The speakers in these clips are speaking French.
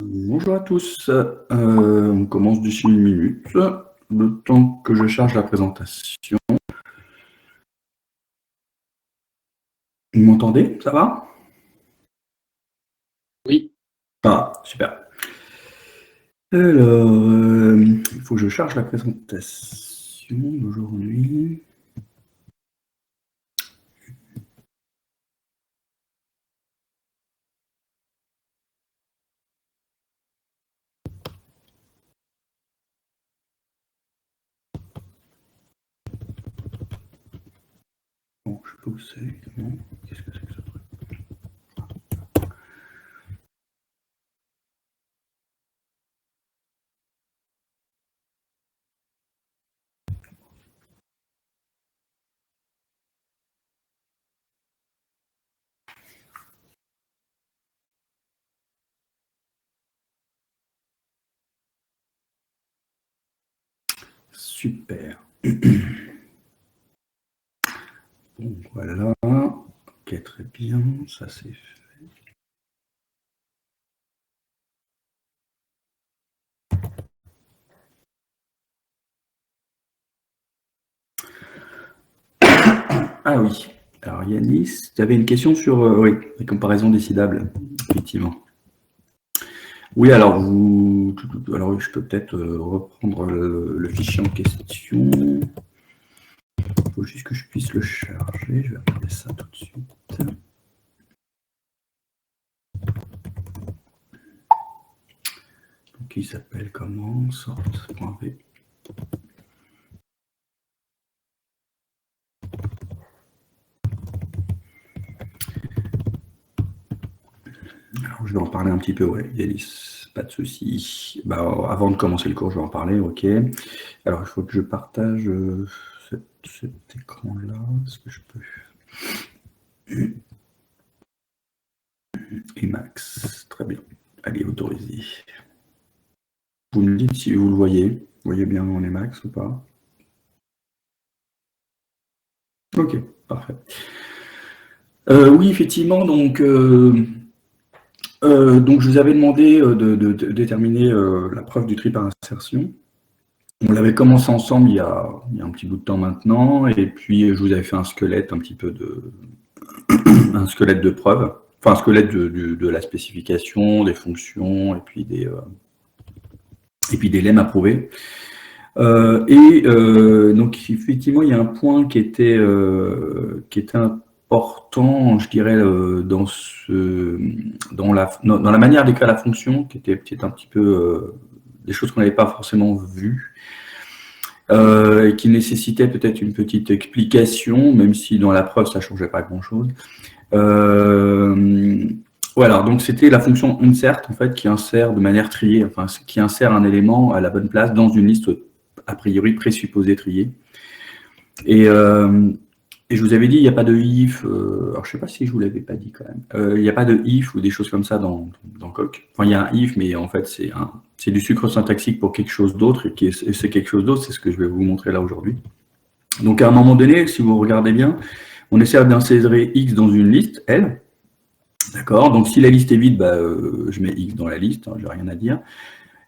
Bonjour à tous, on commence d'ici une minute, le temps que je charge la présentation. Vous m'entendez? Ça va? Oui. Ah, super. Alors, il faut que je charge la présentation d'aujourd'hui. Bon, je sais pas où c'est. Non, qu'est-ce que c'est que ça? Super. Bon, voilà. Ok, très bien, ça c'est fait. Ah oui. Alors Yanis, tu avais une question sur oui, les comparaisons décidables, effectivement. Oui, alors alors oui, je peux peut-être reprendre le fichier en question. Il faut juste que je puisse le charger. Je vais regarder ça tout de suite. Donc il s'appelle comment? Sorte.v. Alors je vais en parler un petit peu, ouais, Yalis, pas de souci. Bah, avant de commencer le cours, je vais en parler, ok. Alors il faut que je partage cet écran-là. Est-ce que je peux? Emacs, très bien. Allez, autorisé. Vous me dites si vous le voyez. Vous voyez bien mon Emacs ou pas? Ok, parfait. Oui, effectivement, donc je vous avais demandé de déterminer la preuve du tri par insertion. On l'avait commencé ensemble il y a un petit bout de temps maintenant, et puis je vous avais fait un squelette un petit peu un squelette de preuve, enfin un squelette de la spécification, des fonctions, et puis des lemmes à prouver. Donc effectivement, il y a un point qui était important, je dirais, dans la manière d'écrire la fonction, qui était peut-être un petit peu des choses qu'on n'avait pas forcément vues, et qui nécessitait peut-être une petite explication, même si dans la preuve ça changeait pas grand-chose. Voilà, donc c'était la fonction insert en fait qui insère de manière triée, enfin qui insère un élément à la bonne place dans une liste a priori présupposée triée. Et je vous avais dit, il n'y a pas de if, alors je ne sais pas si je vous l'avais pas dit quand même, il n'y a pas de if ou des choses comme ça dans Coq. Enfin, il y a un if, mais en fait, c'est du sucre syntaxique pour quelque chose d'autre, et c'est quelque chose d'autre, c'est ce que je vais vous montrer là aujourd'hui. Donc, à un moment donné, si vous regardez bien, on essaie d'insérer x dans une liste, L, d'accord. Donc, si la liste est vide, je mets x dans la liste, hein, je n'ai rien à dire.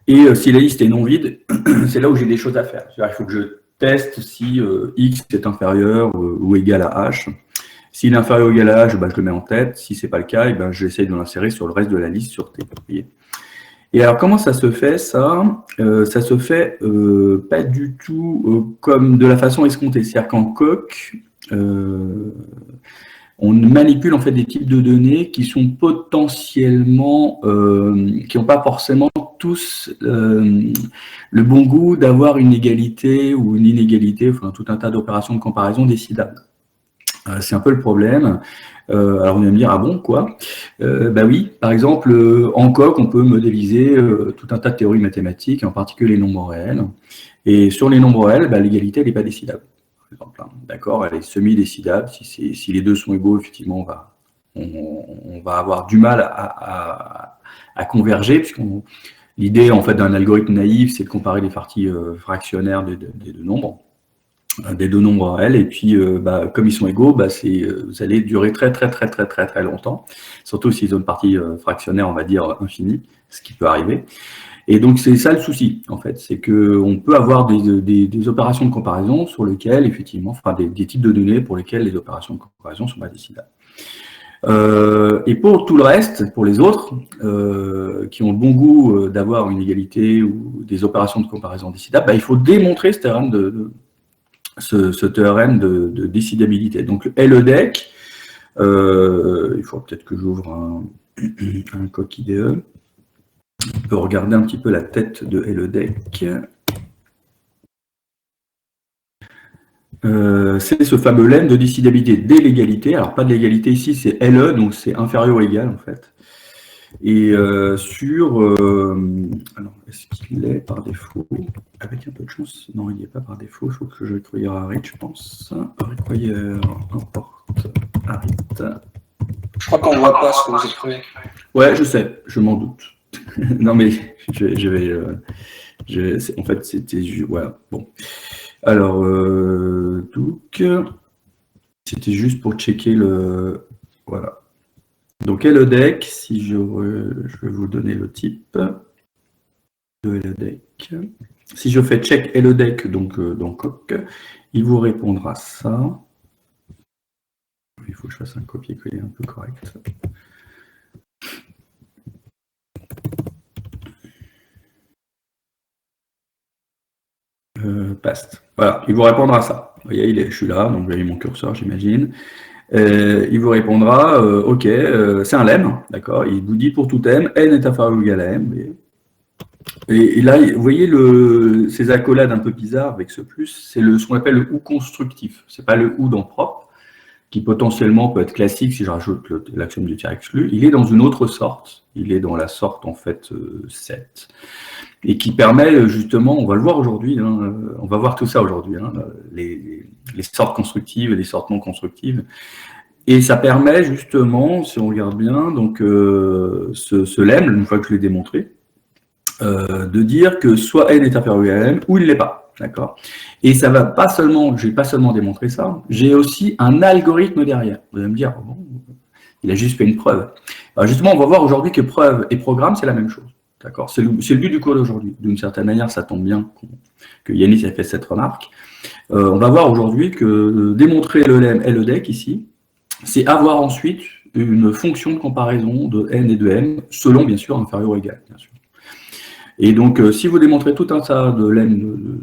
Et si la liste est non vide, c'est là où j'ai des choses à faire. Il faut que je teste si x est inférieur ou égal à h. S'il est inférieur ou égal à h, je le mets en tête. Si ce n'est pas le cas, j'essaie de l'insérer sur le reste de la liste sur T. Et alors, comment ça se fait, ça? Ça se fait pas du tout comme de la façon escomptée. C'est-à-dire qu'en Coq, on manipule en fait des types de données qui sont potentiellement, qui n'ont pas forcément tous le bon goût d'avoir une égalité ou une inégalité, enfin tout un tas d'opérations de comparaison décidables. C'est un peu le problème. Alors on va me dire, ah bon, quoi? Oui, par exemple, en Coq, on peut modéliser tout un tas de théories mathématiques, en particulier les nombres réels. Et sur les nombres réels, l'égalité, elle n'est pas décidable. D'accord, elle est semi-décidable. Si les deux sont égaux, effectivement, on va avoir du mal à converger, puisque l'idée en fait d'un algorithme naïf, c'est de comparer les parties fractionnaires des deux nombres. des deux nombres réels, et puis comme ils sont égaux, vous allez durer très longtemps, surtout s'ils ont une partie fractionnaire, on va dire, infinie, ce qui peut arriver. Et donc c'est ça le souci, en fait, c'est qu'on peut avoir des opérations de comparaison sur lesquelles, effectivement, enfin des types de données pour lesquelles les opérations de comparaison sont pas décidables. Et pour tout le reste, pour les autres, qui ont le bon goût d'avoir une égalité ou des opérations de comparaison décidables, il faut démontrer ce théorème de décidabilité. Donc LEDEC, il faut peut-être que j'ouvre un coq IDE. On peut regarder un petit peu la tête de LEDEC. C'est ce fameux lemme de décidabilité dès l'égalité. Alors pas de l'égalité ici, c'est LE, donc c'est inférieur ou égal en fait. Et alors, est-ce qu'il est par défaut? Avec un peu de chance, non, il n'y est pas par défaut. Il faut que je require arrête, je pense. Require import arrête. Je crois qu'on ne voit pas ce que vous écrivez. Ouais, je sais, je m'en doute. Non, mais je vais. En fait, c'était. Voilà, bon. Alors, donc, c'était juste pour checker le. Voilà. Donc, LEDEC, si je vais vous donner le type de LEDEC. Si je fais check LEDEC, donc dans Coq, il vous répondra ça. Il faut que je fasse un copier-coller un peu correct. Paste. Voilà, il vous répondra ça. Vous voyez, je suis là, donc vous avez mon curseur, j'imagine. Il vous répondra, OK, c'est un lemme, d'accord. Il vous dit pour tout m, n est inférieur ou égal à m. Et là, vous voyez ces accolades un peu bizarres avec ce plus, c'est ce qu'on appelle le ou constructif. C'est pas le ou dans propre, qui potentiellement peut être classique si je rajoute l'axiome du tiers exclu. Il est dans une autre sorte. Il est dans la sorte, en fait, 7. Et qui permet justement, on va le voir aujourd'hui, on va voir tout ça aujourd'hui, les sortes constructives et les sortes non constructives. Et ça permet justement, si on regarde bien, donc ce lemme, une fois que je l'ai démontré, de dire que soit n est inférieur à m ou il ne l'est pas. D'accord. Et ça va pas seulement, je n'ai pas seulement démontré ça, j'ai aussi un algorithme derrière. Vous allez me dire, bon, il a juste fait une preuve. Alors justement, on va voir aujourd'hui que preuve et programme, c'est la même chose. D'accord. C'est le but du cours d'aujourd'hui. D'une certaine manière, ça tombe bien que Yanis ait fait cette remarque. On va voir aujourd'hui que démontrer le lemme LEDEC ici, c'est avoir ensuite une fonction de comparaison de n et de m, selon bien sûr inférieur ou égal, bien sûr. Et donc, si vous démontrez tout un tas de lemmes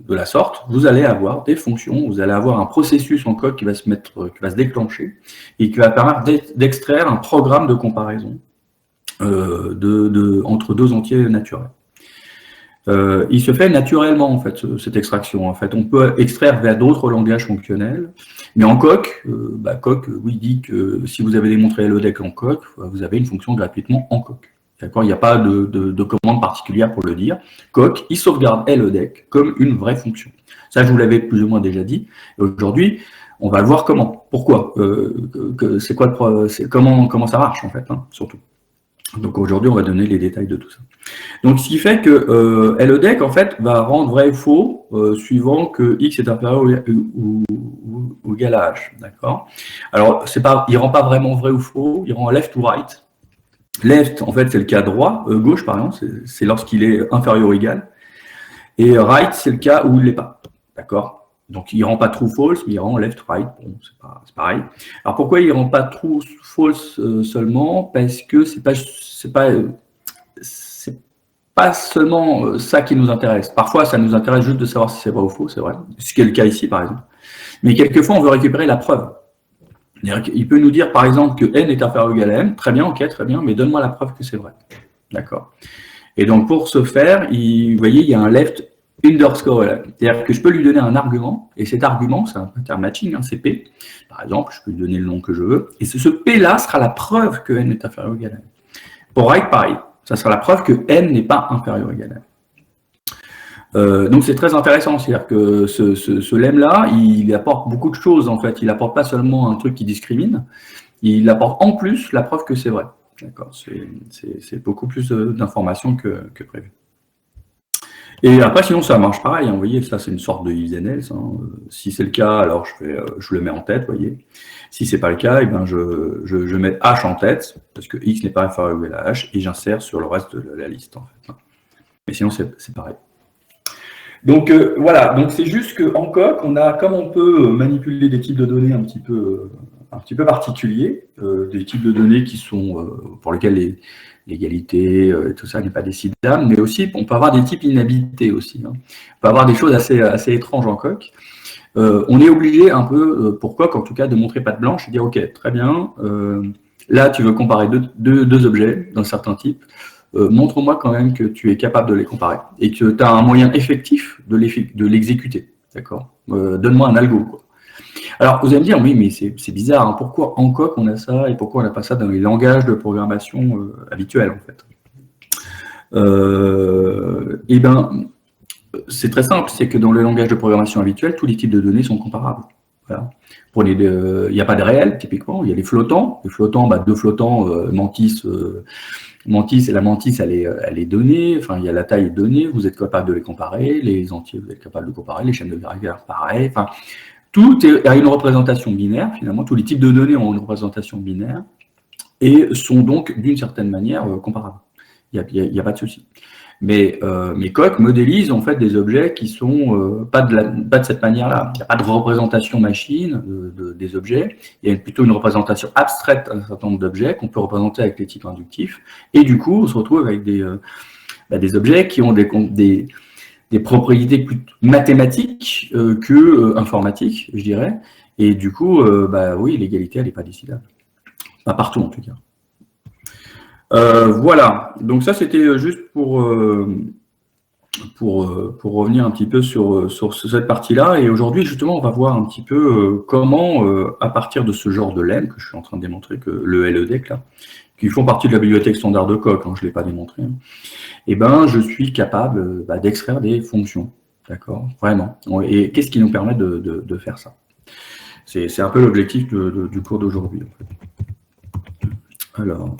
de la sorte, vous allez avoir des fonctions, vous allez avoir un processus en code qui va se déclencher et qui va permettre d'extraire un programme de comparaison entre deux entiers naturels. Il se fait naturellement, en fait, cette extraction. En fait, on peut extraire vers d'autres langages fonctionnels, mais en Coq, Coq, oui, dit que si vous avez démontré LEDEC en Coq, vous avez une fonction gratuitement en Coq. D'accord, il n'y a pas de commande particulière pour le dire. Coq, il sauvegarde LEDEC comme une vraie fonction. Ça, je vous l'avais plus ou moins déjà dit. Et aujourd'hui, on va le voir comment. Pourquoi c'est quoi comment ça marche, en fait, surtout. Donc aujourd'hui, on va donner les détails de tout ça. Donc, ce qui fait que LEDEC, en fait, va rendre vrai ou faux suivant que x est inférieur ou égal à h. D'accord. Alors, il ne rend pas vraiment vrai ou faux, il rend left ou right. Left, en fait, c'est le cas droit, gauche, par exemple, c'est lorsqu'il est inférieur ou égal. Et right, c'est le cas où il ne l'est pas. D'accord. Donc, il ne rend pas true false, mais il rend left right. Bon, c'est pareil. Alors, pourquoi il ne rend pas true false seulement? Parce que c'est pas seulement ça qui nous intéresse. Parfois, ça nous intéresse juste de savoir si c'est vrai ou faux, c'est vrai. Ce qui est le cas ici, par exemple. Mais quelquefois, on veut récupérer la preuve. Il peut nous dire, par exemple, que n est inférieur ou égal à m. Très bien, ok, très bien, mais donne-moi la preuve que c'est vrai. D'accord. Et donc, pour ce faire, vous voyez, il y a un left underscore là. C'est-à-dire que je peux lui donner un argument, et cet argument, c'est un pattern matching, c'est P. Par exemple, je peux lui donner le nom que je veux, et ce P-là sera la preuve que n est inférieur ou égal à m. Pour right, pareil. Ça sera la preuve que n n'est pas inférieur ou égal à m. Donc c'est très intéressant, c'est-à-dire que ce lemme-là, il apporte beaucoup de choses en fait. Il n'apporte pas seulement un truc qui discrimine, il apporte en plus la preuve que c'est vrai. D'accord, c'est beaucoup plus d'informations que prévu. Et après, sinon, ça marche pareil. Hein, vous voyez, ça, c'est une sorte de if then else. Hein. Si c'est le cas, alors je le mets en tête, vous voyez. Si c'est pas le cas, eh ben je mets h en tête, parce que x n'est pas inférieur ou égal à h, et j'insère sur le reste de la liste, en fait. Mais sinon, c'est pareil. Donc, voilà. Donc, c'est juste qu'en Coq, on a, comme on peut manipuler des types de données un petit peu particuliers, des types de données qui sont, pour lesquels l'égalité, tout ça n'est pas décidable, mais aussi, on peut avoir des types inhabités aussi. Hein. On peut avoir des choses assez étranges en Coq. On est obligé un peu, pour Coq en tout cas, de montrer patte blanche et dire, OK, très bien, là, tu veux comparer deux objets d'un certain type, montre-moi quand même que tu es capable de les comparer et que tu as un moyen effectif de l'exécuter. D'accord, donne-moi un algo, quoi. Alors, vous allez me dire, oui, mais c'est bizarre, hein, pourquoi en Coq on a ça et pourquoi on n'a pas ça dans les langages de programmation habituels, en fait. Eh bien, c'est très simple, c'est que dans le langage de programmation habituel, tous les types de données sont comparables. Voilà. Il n'y a pas de réel, typiquement, il y a les flottants. Les flottants, deux flottants, mantis, et la mantis, elle est donnée, enfin, il y a la taille donnée, vous êtes capable de les comparer, les entiers, vous êtes capable de comparer, les chaînes de caractères, pareil. Enfin, tout a une représentation binaire, finalement, tous les types de données ont une représentation binaire et sont donc, d'une certaine manière, comparables. Il n'y a pas de souci. Mais Coq modélise en fait des objets qui sont pas de cette manière-là. Il n'y a pas de représentation machine des objets. Il y a plutôt une représentation abstraite d'un certain nombre d'objets qu'on peut représenter avec les types inductifs. Et du coup, on se retrouve avec des objets qui ont des propriétés plus mathématiques que informatiques, je dirais. Et du coup, oui, l'égalité, elle n'est pas décidable. Pas partout, en tout cas. Voilà, donc ça c'était juste pour revenir un petit peu sur cette partie-là. Et aujourd'hui, justement, on va voir un petit peu comment, à partir de ce genre de lemme que je suis en train de démontrer, que le LEDEC, là, qui font partie de la bibliothèque standard de Coq, hein, je ne l'ai pas démontré, hein, et ben, je suis capable d'extraire des fonctions. D'accord, vraiment. Et qu'est-ce qui nous permet de faire ça? C'est un peu l'objectif du cours d'aujourd'hui. En fait. Alors.